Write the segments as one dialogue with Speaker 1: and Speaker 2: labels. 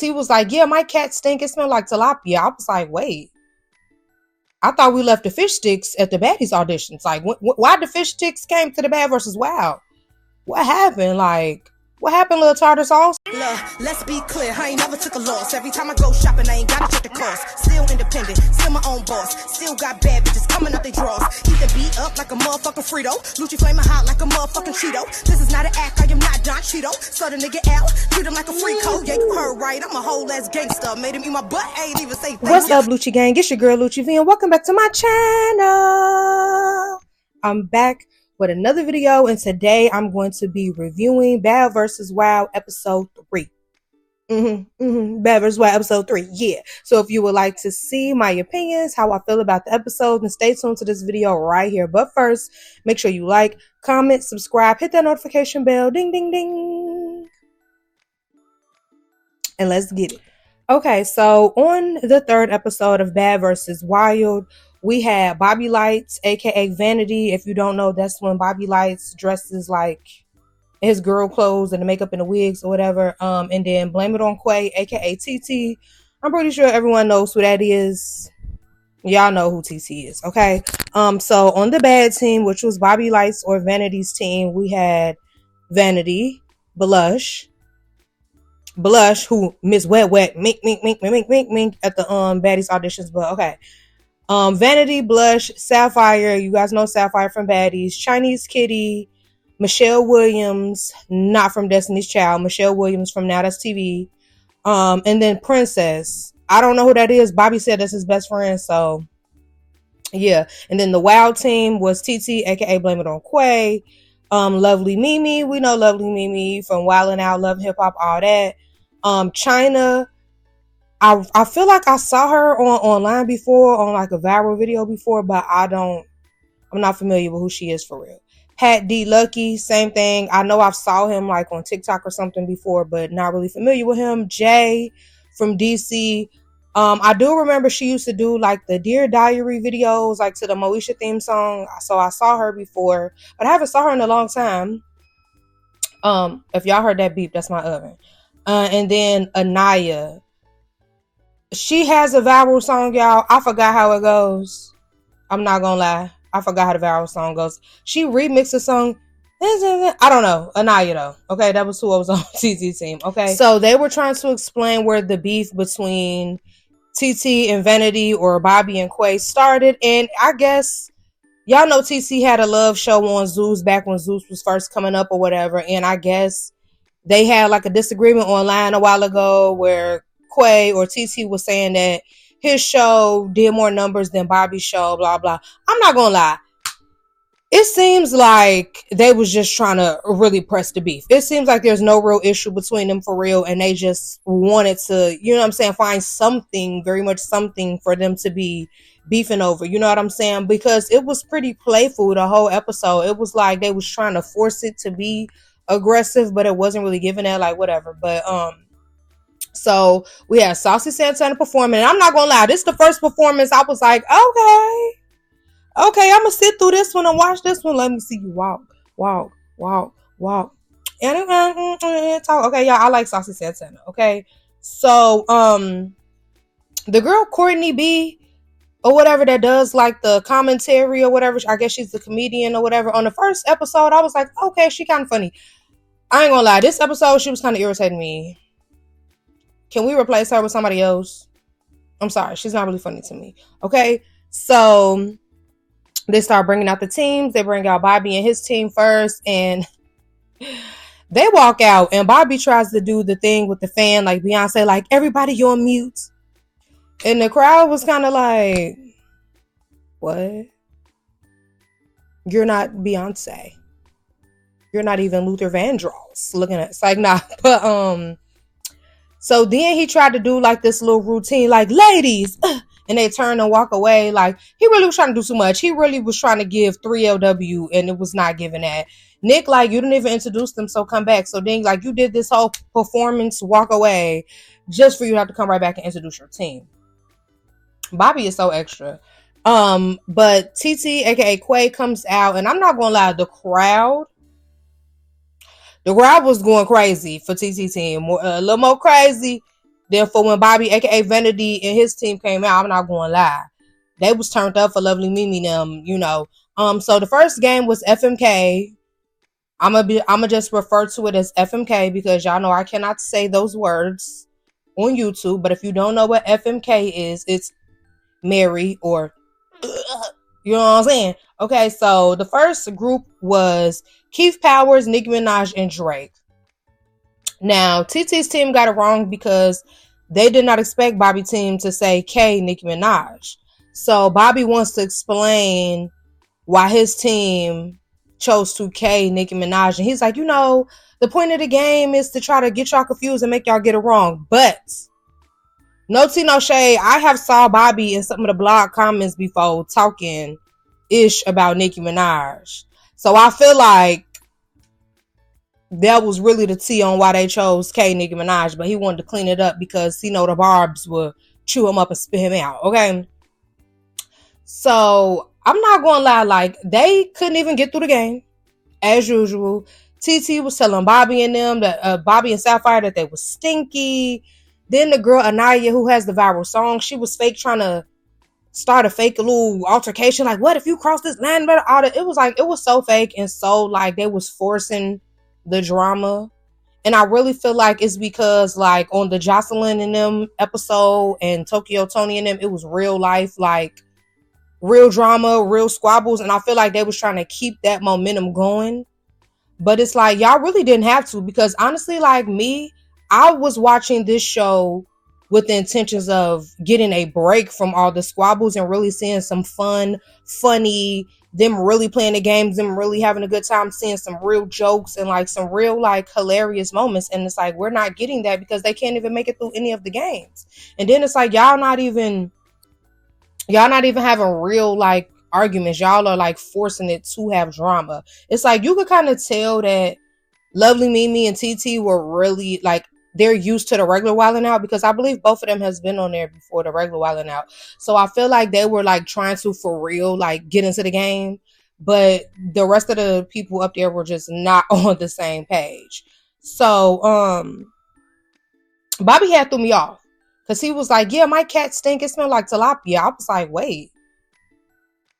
Speaker 1: He was like, yeah, my cat stink. It smelled like tilapia. I was like, wait. I thought we left the fish sticks at the baddies auditions. Like, why the fish sticks came to the Bad versus Wild? What happened? Like, what happened, little tartar sauce?
Speaker 2: Look, let's be clear, I ain't never took a loss. Every time I go shopping, I ain't gotta check the cost. Still independent, still my own boss. Still got bad bitches coming up they draws. Keep the beat up like a motherfucking Frito. Lucci flaming hot like a motherfucking Cheeto. This is not an act, I am not Don Cheeto. So the nigga out, treat him like a free code. Yeah, you heard right, I'm a whole ass gangster. Made him eat my butt, I ain't even say thank
Speaker 1: What's
Speaker 2: you.
Speaker 1: up, Lucci gang? It's your girl, Lucci V, and welcome back to my channel. I'm back with another video, and today I'm going to be reviewing Bad vs. Wild episode 3. Bad vs. Wild episode 3, yeah. So if you would like to see my opinions, how I feel about the episode, then stay tuned to this video right here. But first, make sure you like, comment, subscribe, hit that notification bell, ding, ding, ding. And let's get it. Okay, so on the third episode of Bad vs. Wild, we had Bobby Lights, aka Vanity. If you don't know, that's when Bobby Lights dresses like his girl clothes and the makeup and the wigs or whatever. And then Blame It on Quay, aka TT. I'm pretty sure everyone knows who that is. Y'all know who TT is, okay? So on the bad team, which was Bobby Lights or Vanity's team, we had Vanity, Blush, who Miss Wet mink at the baddies auditions, but okay. Vanity, Blush, Sapphire, you guys know Sapphire from Baddies, Chinese Kitty, Michelle Williams, not from Destiny's Child, Michelle Williams from Now That's TV, and then Princess. I don't know who that is. Bobby said that's his best friend, so yeah. And then the Wild team was TT, aka Blame It on Quay, Lovely Mimi, we know Lovely Mimi from Wild 'N Out, Love Hip Hop, all that. China, I feel like I saw her online before, on like a viral video before, but I'm not familiar with who she is for real. Pat D Lucky, same thing. I know I've saw him like on TikTok or something before, but not really familiar with him. Jay from DC. I do remember she used to do like the Dear Diary videos, like to the Moesha theme song. So I saw her before, but I haven't saw her in a long time. If y'all heard that beep, that's my oven. And then Anaya. She has a viral song, y'all. I forgot how it goes. I'm not gonna lie. I forgot how the viral song goes. She remixed the song. I don't know. Anaya, though. Okay, that was who I was on TT team. Okay. So they were trying to explain where the beef between TT and Vanity or Bobby and Quay started. And I guess y'all know TT had a love show on Zeus back when Zeus was first coming up or whatever. And I guess they had like a disagreement online a while ago where Quay or TT was saying that his show did more numbers than Bobby's show, blah, blah. I'm not gonna lie. It seems like they was just trying to really press the beef. It seems like there's no real issue between them for real, and they just wanted to, you know what I'm saying, find something, very much something for them to be beefing over. You know what I'm saying? Because it was pretty playful the whole episode. It was like they was trying to force it to be aggressive, but it wasn't really giving that, like, whatever. But so we had Saucy Santana performing, and I'm not gonna lie, this is the first performance I was like, okay, I'm gonna sit through this one and watch this one. Let me see you walk. And talk. Okay, y'all, I like Saucy Santana. Okay, so the girl Courtney B or whatever that does like the commentary or whatever, I guess she's the comedian or whatever. On the first episode, I was like, okay, she kind of funny. I ain't gonna lie, this episode she was kind of irritating me. Can we replace her with somebody else? I'm sorry, she's not really funny to me. Okay, so they start bringing out the teams. They bring out Bobby and his team first, and they walk out, and Bobby tries to do the thing with the fan, like Beyonce, like, everybody, you're on mute. And the crowd was kind of like, what? You're not Beyonce. You're not even Luther Vandross. Looking at, it's like, nah. But so then he tried to do like this little routine, like, ladies, and they turn and walk away. Like, he really was trying to do too much. He really was trying to give 3LW, and it was not giving that. Nick, like, you didn't even introduce them, so come back. So then, like, you did this whole performance, walk away, just for you to have to come right back and introduce your team. Bobby is so extra. But TT, aka Quay, comes out, and I'm not gonna lie, the crowd was going crazy for TT team. A little more crazy Therefore, when Bobby, aka Vanity, and his team came out, I'm not going to lie, they was turned up for Lovely Mimi them, you know. So the first game was FMK. I'ma just refer to it as FMK because y'all know I cannot say those words on YouTube. But if you don't know what FMK is, it's Mary or you know what I'm saying? Okay, so the first group was Keith Powers, Nicki Minaj, and Drake. Now, TT's team got it wrong because they did not expect Bobby team to say K, Nicki Minaj. So Bobby wants to explain why his team chose to K, Nicki Minaj. And he's like, you know, the point of the game is to try to get y'all confused and make y'all get it wrong. But no tea, no shade. I have saw Bobby in some of the blog comments before talking ish about Nicki Minaj. So I feel like that was really the tea on why they chose K, Nicki Minaj, but he wanted to clean it up because he know the barbs would chew him up and spit him out. Okay. So I'm not gonna lie, like they couldn't even get through the game as usual. TT was telling Bobby and them that Bobby and Sapphire that they was stinky. Then the girl Anaya, who has the viral song, she was fake trying to start a fake little altercation. Like, what if you cross this line? It was like, it was so fake and so like they was forcing the drama. And I really feel like it's because like on the Jocelyn and them episode and Tokyo Tony and them, it was real life, like real drama, real squabbles. And I feel like they was trying to keep that momentum going. But it's like, y'all really didn't have to, because honestly, like me, I was watching this show with the intentions of getting a break from all the squabbles and really seeing some fun, funny, them really playing the games, them really having a good time, seeing some real jokes and like some real like hilarious moments. And it's like, we're not getting that because they can't even make it through any of the games. And then it's like, y'all not even having real like arguments. Y'all are like forcing it to have drama. It's like you could kind of tell that Lovely Mimi and TT were really like, they're used to the regular Wildin' Out, because I believe both of them has been on there before the regular Wildin' Out. So I feel like they were like trying to for real like get into the game, but the rest of the people up there were just not on the same page. So Bobby had threw me off because he was like, yeah, my cat stink, it smelled like tilapia. I was like, wait,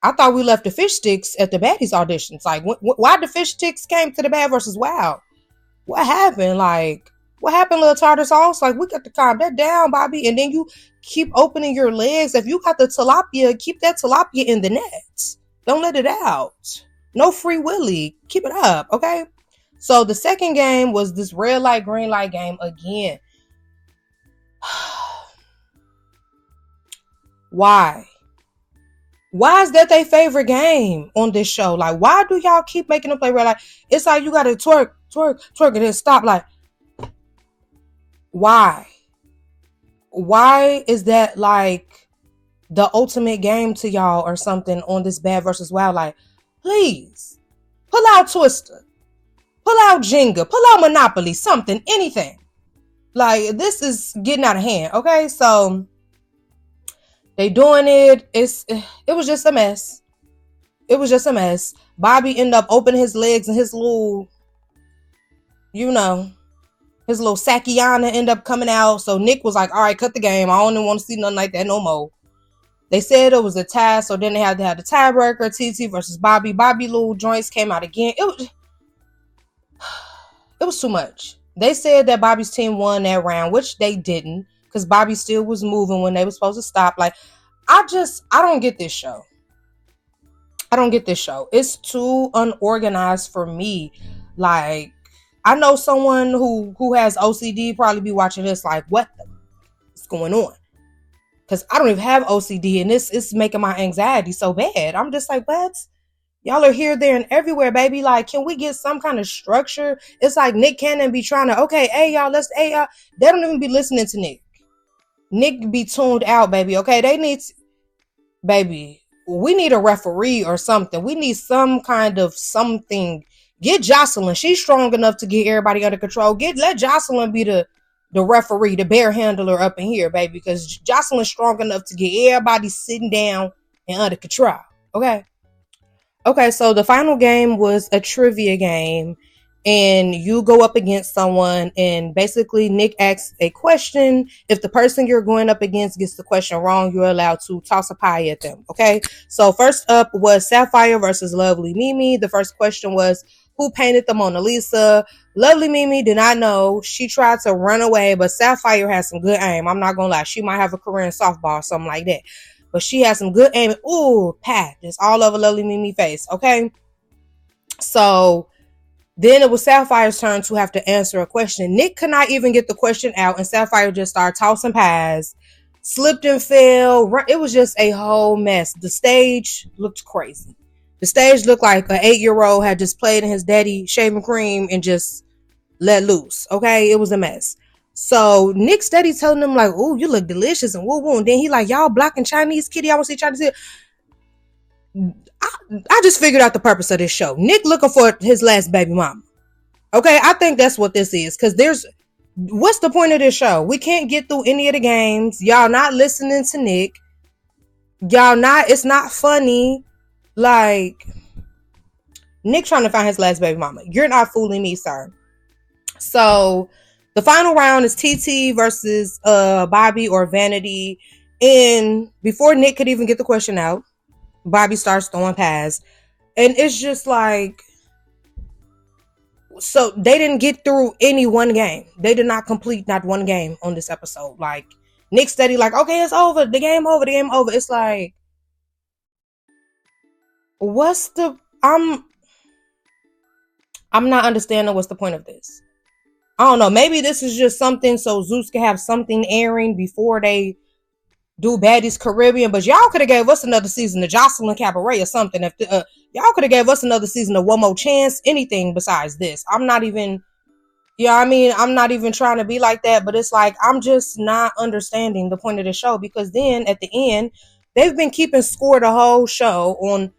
Speaker 1: I thought we left the fish sticks at the baddies auditions. Like, why the fish sticks came to the Bad versus Wild? What happened? Like, what happened, little tartar sauce? Like, we got to calm that down, Bobby. And then you keep opening your legs. If you got the tilapia, keep that tilapia in the net. Don't let it out. No free willy. Keep it up, okay? So the second game was this red light, green light game again. Why? Why is that their favorite game on this show? Like, why do y'all keep making them play red light? It's like you gotta twerk, and then stop. Like, why? Why is that like the ultimate game to y'all or something on this Bad versus Wild? Like, please, pull out Twister, pull out Jenga, pull out Monopoly, something, anything. Like, this is getting out of hand, okay? So they doing it. It was just a mess. It was just a mess. Bobby ended up opening his legs and his little, you know, his little Sakiana ended up coming out. So Nick was like, all right, cut the game. I don't even want to see nothing like that no more. They said it was a tie, so then they had to have the tiebreaker, TT versus Bobby. Bobby little joints came out again. It was too much. They said that Bobby's team won that round, which they didn't, because Bobby still was moving when they were supposed to stop. Like, I don't get this show. I don't get this show. It's too unorganized for me. Like, I know someone who has OCD probably be watching this like, what is going on? Because I don't even have OCD, and this is making my anxiety so bad. I'm just like, what? Y'all are here, there, and everywhere, baby. Like, can we get some kind of structure? It's like Nick Cannon be trying to, okay, hey, y'all. They don't even be listening to Nick. Nick be tuned out, baby, okay? They need, baby, we need a referee or something. We need some kind of something. Get Jocelyn. She's strong enough to get everybody under control. Let Jocelyn be the referee, the bear handler up in here, baby, because Jocelyn's strong enough to get everybody sitting down and under control, okay? Okay, so the final game was a trivia game, and you go up against someone, and basically Nick asks a question. If the person you're going up against gets the question wrong, you're allowed to toss a pie at them. Okay, so first up was Sapphire versus Lovely Mimi. The first question was, who painted the Mona Lisa? Lovely Mimi did not know. She tried to run away, but Sapphire has some good aim. I'm not gonna lie, she might have a career in softball or something like that, but she has some good aim. Ooh, pat, just all over Lovely Mimi face. Okay, so then it was Sapphire's turn to have to answer a question. Nick could not even get the question out, and Sapphire just started tossing pies, slipped and fell. It was just a whole mess. The stage looked crazy. The stage looked like an 8-year-old had just played in his daddy shaving cream and just let loose. Okay, it was a mess. So Nick steady telling them like, "Ooh, you look delicious," and woo woo. And then he like, "Y'all blocking Chinese kitty? I want to see Chinese." I just figured out the purpose of this show. Nick looking for his last baby mama. Okay, I think that's what this is. Because what's the point of this show? We can't get through any of the games. Y'all not listening to Nick. It's not funny. Like, Nick trying to find his last baby mama. You're not fooling me, sir. So, the final round is TT versus Bobby or Vanity. And before Nick could even get the question out, Bobby starts throwing pies. And it's just like, so they didn't get through any one game. They did not complete not one game on this episode. Like, Nick steady like, okay, it's over. The game over. It's like, I'm not understanding what's the point of this. I don't know. Maybe this is just something so Zeus can have something airing before they do Baddies Caribbean. But y'all could have gave us another season of Jocelyn Cabaret or something. If y'all could have gave us another season of One More Chance, anything besides this. I'm not even trying to be like that, but it's like, I'm just not understanding the point of the show, because then at the end, they've been keeping score the whole show on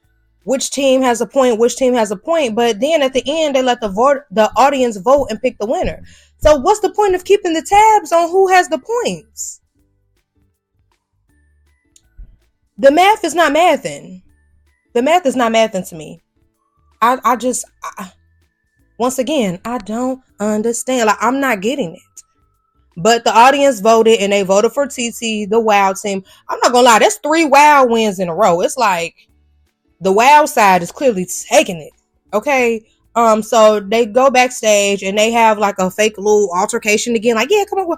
Speaker 1: which team has a point, but then at the end, they let the audience vote and pick the winner. So what's the point of keeping the tabs on who has the points? The math is not mathing. The math is not mathing to me. Once again, I don't understand. Like, I'm not getting it. But the audience voted, and they voted for TT, the WoW team. I'm not gonna lie, that's 3 WoW wins in a row. It's like the WoW side is clearly taking it. Okay. So they go backstage and they have like a fake little altercation again. Like, yeah, come on.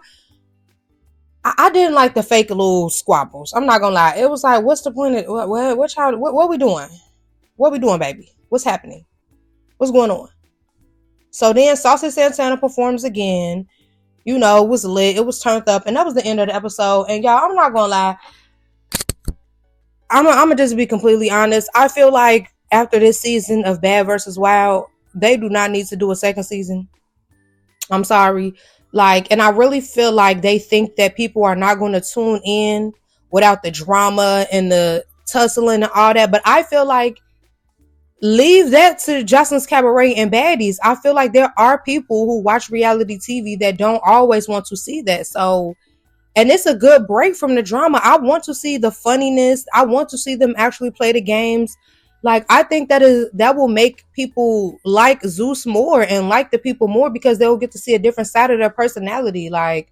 Speaker 1: I didn't like the fake little squabbles. I'm not gonna lie. It was like, what's the point of what we doing? What we doing, baby? What's happening? What's going on? So then Saucy Santana performs again. You know, it was lit. It was turned up. And that was the end of the episode. And y'all, I'm not gonna lie. I'm gonna just be completely honest. I feel like after this season of Bad versus Wild, they do not need to do a second season. I'm sorry. Like, and I really feel like they think that people are not going to tune in without the drama and the tussling and all that. But I feel like leave that to Jocelyn's Cabaret and Baddies. I feel like there are people who watch reality TV that don't always want to see that. So, and it's a good break from the drama. I want to see the funniness. I want to see them actually play the games. Like, I think that will make people like Zeus more and like the people more, because they'll get to see a different side of their personality. Like,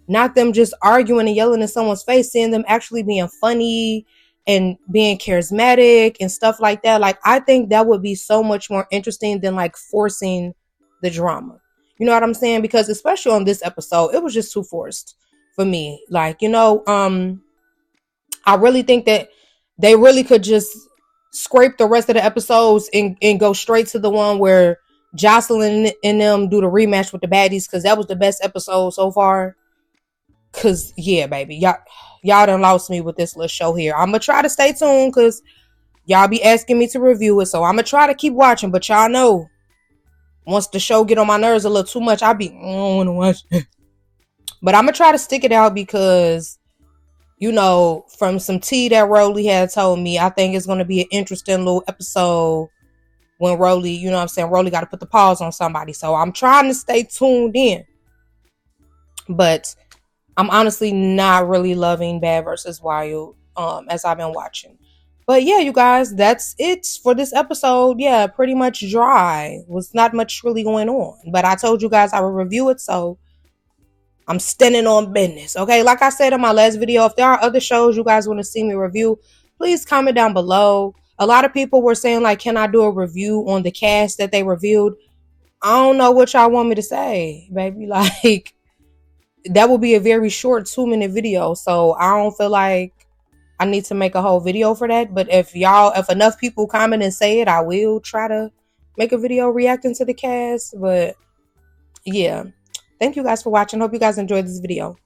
Speaker 1: not them just arguing and yelling in someone's face, seeing them actually being funny and being charismatic and stuff like that. Like, I think that would be so much more interesting than like forcing the drama. You know what I'm saying? Because especially on this episode, it was just too forced for me. Like, I really think that they really could just scrape the rest of the episodes and go straight to the one where Jocelyn and them do the rematch with the Baddies, because that was the best episode so far. Because, yeah, baby, y'all done lost me with this little show here. I'm going to try to stay tuned, because y'all be asking me to review it, so I'm going to try to keep watching. But y'all know, once the show get on my nerves a little too much, I don't want to watch it. But I'm going to try to stick it out, because from some tea that Rolly had told me, I think it's going to be an interesting little episode when Rolly, Rolly got to put the pause on somebody. So I'm trying to stay tuned in. But I'm honestly not really loving Bad versus Wild as I've been watching. But yeah, you guys, that's it for this episode. Yeah, pretty much dry. Was not much really going on. But I told you guys I would review it, so I'm standing on business. Okay, like I said in my last video, if there are other shows you guys want to see me review, please comment down below. A lot of people were saying, like, can I do a review on the cast that they reviewed? I don't know what y'all want me to say, baby. Like, that will be a very short 2-minute video. So I don't feel like I need to make a whole video for that. But if enough people comment and say it, I will try to make a video reacting to the cast. But yeah, thank you guys for watching. Hope you guys enjoyed this video.